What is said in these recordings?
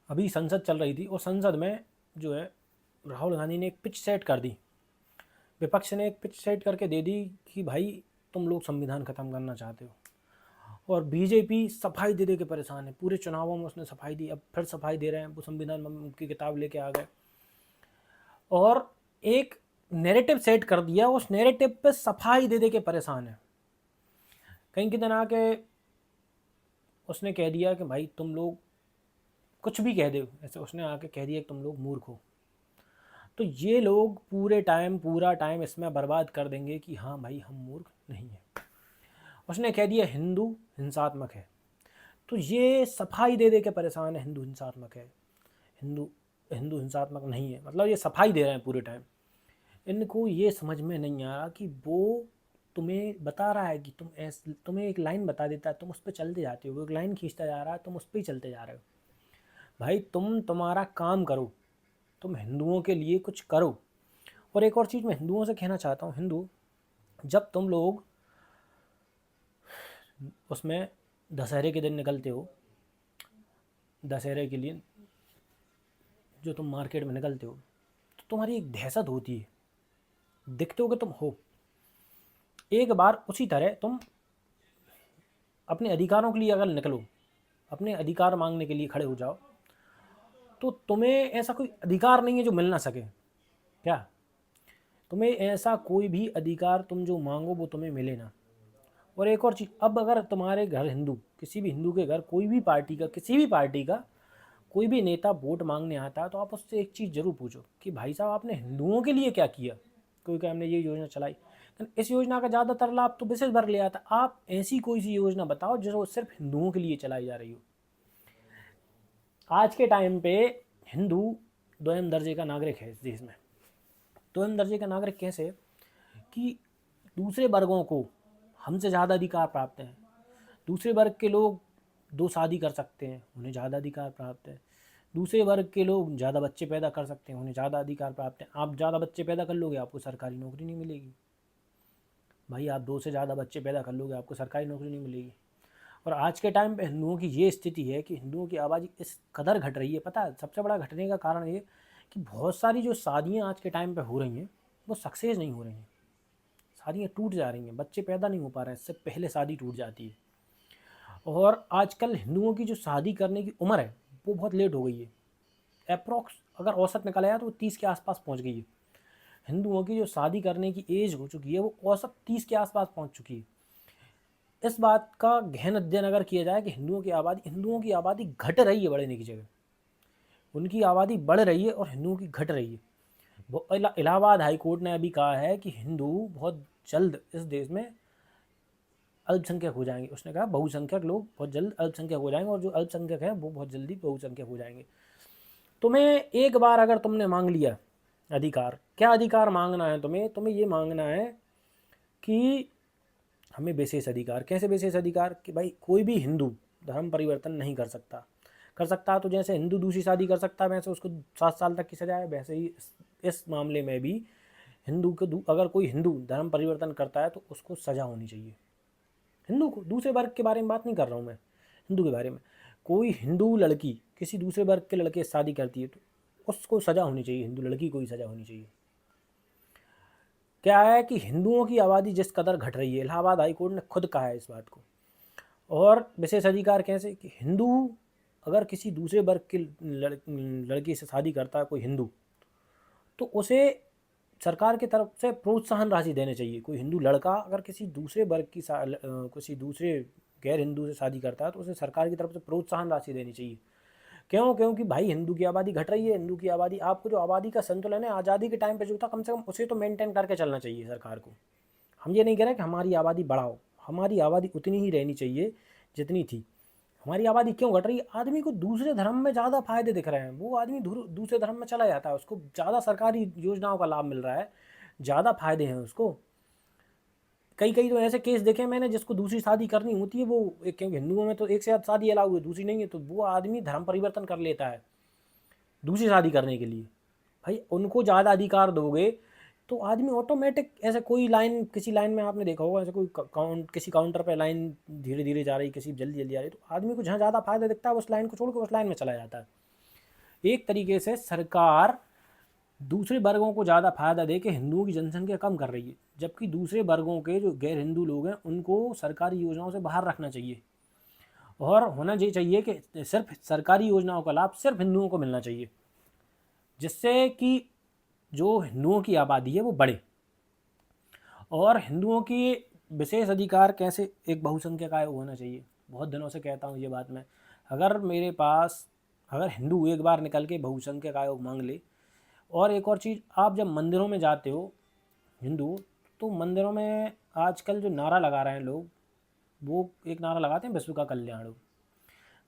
अभी संसद चल रही थी और संसद में जो है राहुल गांधी ने एक पिच सेट कर दी, विपक्ष ने एक पिच सेट करके दे दी कि भाई तुम लोग संविधान ख़त्म करना चाहते हो। और बीजेपी सफाई दे दे के परेशान है, पूरे चुनावों में उसने सफाई दी, अब फिर सफाई दे रहे हैं, वो संविधान की किताब लेके आ गए और एक नैरेटिव सेट कर दिया, उस नैरेटिव पे सफाई दे दे के परेशान है। कहीं के दिन आके उसने कह दिया कि भाई तुम लोग कुछ भी कह दो, ऐसे उसने आके कह दिया कि तुम लोग मूर्ख हो। तो ये लोग पूरा टाइम इसमें बर्बाद कर देंगे कि हाँ भाई हम मूर्ख नहीं हैं। उसने कह दिया हिंदू हिंसात्मक है, तो ये सफाई दे दे के परेशान है, हिंदू हिंसात्मक है, हिंदू हिंदू हिंसात्मक नहीं है, मतलब ये सफाई दे रहे हैं पूरे टाइम। इनको ये समझ में नहीं आ रहा कि वो तुम्हें बता रहा है कि तुम्हें एक लाइन बता देता है, तुम उस पर चलते जाते हो, वो एक लाइन खींचता जा रहा है, तुम उस पर ही चलते जा रहे हो। भाई तुम तुम्हारा काम करो, तुम हिंदुओं के लिए कुछ करो। और एक और चीज़ मैं हिंदुओं से कहना चाहता हूँ, हिंदू जब तुम लोग उसमें दशहरे के दिन निकलते हो, दशहरे के लिए जो तुम मार्केट में निकलते हो तो तुम्हारी एक दहशत होती है, दिखते हो कि तुम हो। एक बार उसी तरह तुम अपने अधिकारों के लिए अगर निकलो, अपने अधिकार मांगने के लिए खड़े हो जाओ, तो तुम्हें ऐसा कोई अधिकार नहीं है जो मिल ना सके क्या? तुम्हें ऐसा कोई भी अधिकार तुम जो मांगो वो तुम्हें मिले ना। और एक और चीज़, अब अगर तुम्हारे घर हिंदू, किसी भी हिंदू के घर कोई भी पार्टी का, किसी भी पार्टी का कोई भी नेता वोट मांगने आता है, तो आप उससे एक चीज़ ज़रूर पूछो कि भाई साहब आपने हिंदुओं के लिए क्या किया। कोई कहे हमने ये योजना चलाई, तो इस योजना का ज़्यादातर लाभ तो विशेष वर्ग ले आता है, आप ऐसी कोई सी योजना बताओ जो सिर्फ हिंदुओं के लिए चलाई जा रही हो। आज के टाइम पे हिंदू दोयम दर्जे का नागरिक है इस देश में। दोयम दर्जे का नागरिक कैसे? कि दूसरे वर्गों को हमसे ज़्यादा अधिकार प्राप्त हैं। दूसरे वर्ग के लोग दो शादी कर सकते हैं, उन्हें ज़्यादा अधिकार प्राप्त है। दूसरे वर्ग के लोग ज़्यादा बच्चे पैदा कर सकते हैं, उन्हें ज़्यादा अधिकार प्राप्त है। आप ज़्यादा बच्चे पैदा कर लोगे, आपको सरकारी नौकरी नहीं मिलेगी। भाई आप दो से ज़्यादा बच्चे पैदा कर लोगे, आपको सरकारी नौकरी नहीं मिलेगी। और आज के टाइम पे हिंदुओं की ये स्थिति है कि हिंदुओं की आबादी इस कदर घट रही है, पता है सबसे बड़ा घटने का कारण ये कि बहुत सारी जो शादियाँ आज के टाइम पे हो रही हैं वो सक्सेस नहीं हो रही हैं। शादियाँ टूट जा रही हैं, बच्चे पैदा नहीं हो पा रहे हैं, इससे पहले शादी टूट जाती है। और आजकल हिंदुओं की जो शादी करने की उम्र है वो बहुत लेट हो गई है। अप्रॉक्स अगर औसत निकाला जाए तो वो 30 के आसपास पहुंच गई है। हिंदुओं की जो शादी करने की एज हो चुकी है वो औसत 30 के आसपास पहुंच चुकी है। इस बात का गहन अध्ययन अगर किया जाए कि हिंदुओं की आबादी घट रही है बढ़ने की जगह, उनकी आबादी बढ़ रही है और हिंदुओं की घट रही है। इलाहाबाद हाई कोर्ट ने अभी कहा है कि हिंदू बहुत जल्द इस देश में अल्पसंख्यक हो जाएंगे। उसने कहा बहुसंख्यक लोग बहुत जल्द अल्पसंख्यक हो जाएंगे और जो अल्पसंख्यक हैं वो बहुत जल्दी बहुसंख्यक हो जाएंगे। तुम्हें एक बार अगर तुमने मांग लिया अधिकार, क्या अधिकार मांगना है तुम्हें? तुम्हें ये मांगना है कि हमें विशेष अधिकार। कैसे विशेष अधिकार? कि भाई कोई भी हिंदू धर्म परिवर्तन नहीं कर सकता। कर सकता तो जैसे हिंदू दूसरी शादी कर सकता है वैसे उसको 7 साल तक की सजा है, वैसे ही इस मामले में भी हिंदू को अगर कोई हिंदू धर्म परिवर्तन करता है तो उसको सजा होनी चाहिए। हिंदू को, दूसरे वर्ग के बारे में बात नहीं कर रहा हूँ मैं, हिंदू के बारे में। कोई हिंदू लड़की किसी दूसरे वर्ग के लड़के से शादी करती है तो उसको सज़ा होनी चाहिए, हिंदू लड़की को ही सज़ा होनी चाहिए। क्या है कि हिंदुओं की आबादी जिस कदर घट रही है, इलाहाबाद हाई कोर्ट ने खुद कहा है इस बात को। और विशेष अधिकार कैसे? कि हिंदू अगर किसी दूसरे वर्ग के लड़की से शादी करता है कोई हिंदू, तो उसे सरकार की तरफ से प्रोत्साहन राशि देनी चाहिए। कोई हिंदू लड़का अगर किसी दूसरे वर्ग की किसी दूसरे गैर हिंदू से शादी करता है तो उसे सरकार की तरफ से प्रोत्साहन राशि देनी चाहिए। क्यों? क्योंकि भाई हिंदू की आबादी घट रही है, हिंदू की आबादी, आपको जो आबादी का संतुलन है आज़ादी के टाइम पे जो था कम से कम उसे तो मेंटेन करके चलना चाहिए सरकार को। हम ये नहीं कह रहे कि हमारी आबादी बढ़ाओ, हमारी आबादी उतनी ही रहनी चाहिए जितनी थी। हमारी आबादी क्यों घट रही है? आदमी को दूसरे धर्म में ज़्यादा फायदे दिख रहे हैं, वो आदमी दूसरे धर्म में चला जाता है, उसको ज़्यादा सरकारी योजनाओं का लाभ मिल रहा है, ज़्यादा फायदे हैं उसको। कई कई तो ऐसे केस देखे मैंने जिसको दूसरी शादी करनी होती है, वो क्योंकि हिंदुओं में तो एक से ज़्यादा शादी अलाउ है, दूसरी नहीं है, तो वो आदमी धर्म परिवर्तन कर लेता है दूसरी शादी करने के लिए। भाई उनको ज़्यादा अधिकार दोगे तो आदमी ऑटोमेटिक, ऐसे कोई लाइन, किसी लाइन में आपने देखा होगा ऐसे कोई किसी काउंटर पे लाइन धीरे धीरे जा रही, किसी जल्दी जल्दी आ रही, तो आदमी को जहाँ ज़्यादा फायदा दिखता है उस लाइन को छोड़ के उस लाइन में चला जाता है। एक तरीके से सरकार दूसरे वर्गों को ज़्यादा फायदा दे के हिंदुओं की जनसंख्या कम कर रही है, जबकि दूसरे वर्गों के जो गैर हिंदू लोग हैं उनको सरकारी योजनाओं से बाहर रखना चाहिए। और होना ये चाहिए कि सिर्फ सरकारी योजनाओं का लाभ सिर्फ हिंदुओं को मिलना चाहिए, जिससे कि जो हिंदुओं की आबादी है वो बढ़े। और हिंदुओं की विशेष अधिकार कैसे एक बहुसंख्यक आयोग होना चाहिए। बहुत दिनों से कहता हूँ ये बात मैं, अगर मेरे पास अगर हिंदू एक बार निकल के बहुसंख्यक आयोग मांग ले। और एक और चीज़, आप जब मंदिरों में जाते हो हिंदू, तो मंदिरों में आजकल जो नारा लगा रहे हैं लोग, वो एक नारा लगाते हैं विश्व का कल्याण हो।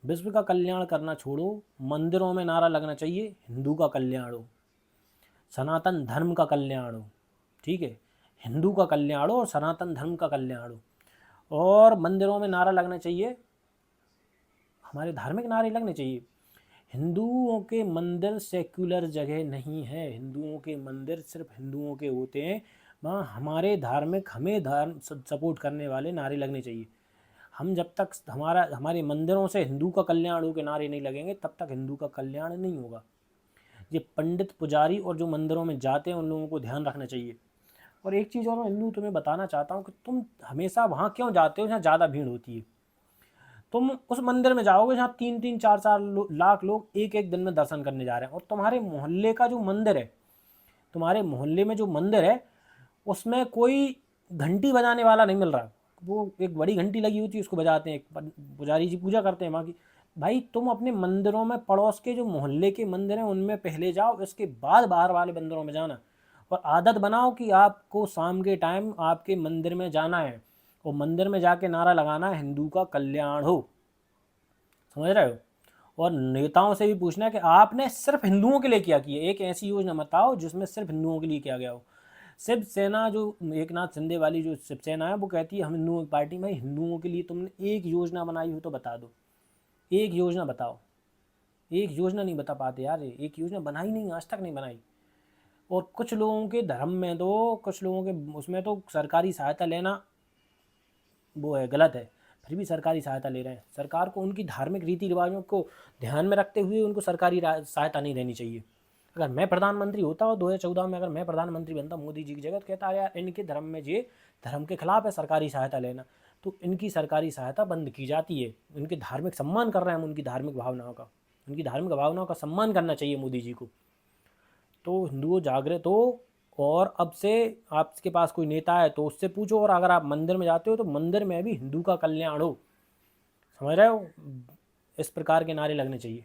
विश्व का कल्याण करना छोड़ो, मंदिरों में नारा लगना चाहिए हिंदू का कल्याण हो, सनातन धर्म का कल्याण हो। ठीक है, हिंदू का कल्याण हो और सनातन धर्म का कल्याण हो। और मंदिरों में नारा लगना चाहिए, हमारे धार्मिक नारे लगने चाहिए। हिंदुओं के मंदिर सेक्युलर जगह नहीं है, हिंदुओं के मंदिर सिर्फ हिंदुओं के होते हैं। वहाँ हमारे धार्मिक हमें धर्म सपोर्ट करने वाले नारे लगने चाहिए। हम जब तक हमारे मंदिरों से हिंदू का कल्याण हो के नारे नहीं लगेंगे, तब तक हिंदू का कल्याण नहीं होगा। ये पंडित पुजारी और जो मंदिरों में जाते हैं उन लोगों को ध्यान रखना चाहिए। और एक चीज़ और मैं हिंदू तुम्हें बताना चाहता हूँ कि तुम हमेशा वहाँ क्यों जाते हो जहाँ ज़्यादा भीड़ होती है। तुम उस मंदिर में जाओगे जहाँ 3-3 4-4 लाख लोग एक एक दिन में दर्शन करने जा रहे हैं, और तुम्हारे मोहल्ले का जो मंदिर है, तुम्हारे मोहल्ले में जो मंदिर है उसमें कोई घंटी बजाने वाला नहीं मिल रहा। वो एक बड़ी घंटी लगी होती है, उसको बजाते हैं, पुजारी जी पूजा करते हैं वहाँ की। भाई तुम अपने मंदिरों में पड़ोस के जो मोहल्ले के मंदिर हैं उनमें पहले जाओ, इसके बाद बाहर वाले मंदिरों में जाना। और आदत बनाओ कि आपको शाम के टाइम आपके मंदिर में जाना है और मंदिर में जाके नारा लगाना है हिंदू का कल्याण हो। समझ रहे हो। और नेताओं से भी पूछना है कि आपने सिर्फ हिंदुओं के लिए क्या किया। एक ऐसी योजना बताओ जिसमें सिर्फ हिंदुओं के लिए किया गया हो। शिवसेना जो एक नाथ शिंदे वाली जो शिवसेना है वो कहती है हम हिंदुओं की पार्टी में, हिंदुओं के लिए तुमने एक योजना बनाई हो तो बता दो, एक योजना बताओ। एक योजना नहीं बता पाते यार, एक योजना बनाई नहीं, आज तक नहीं बनाई। और कुछ लोगों के धर्म में तो, कुछ लोगों के उसमें तो सरकारी सहायता लेना वो है, गलत है, फिर भी सरकारी सहायता ले रहे हैं। सरकार को उनकी धार्मिक रीति रिवाजों को ध्यान में रखते हुए उनको सरकारी सहायता नहीं देनी चाहिए। अगर मैं प्रधानमंत्री होता और 2014 में अगर मैं प्रधानमंत्री बनता मोदी जी की जगह, तो कहता यार इनके धर्म में ये धर्म के खिलाफ है सरकारी सहायता लेना, तो इनकी सरकारी सहायता बंद की जाती है। इनके धार्मिक सम्मान कर रहे हैं हम, उनकी धार्मिक भावनाओं का, उनकी धार्मिक भावनाओं का सम्मान करना चाहिए मोदी जी को। तो हिंदुओं जागृत हो। और अब से आपके पास कोई नेता है तो उससे पूछो, और अगर आप मंदिर में जाते हो तो मंदिर में भी हिंदू का कल्याण हो। समझ रहे हो, इस प्रकार के नारे लगने चाहिए।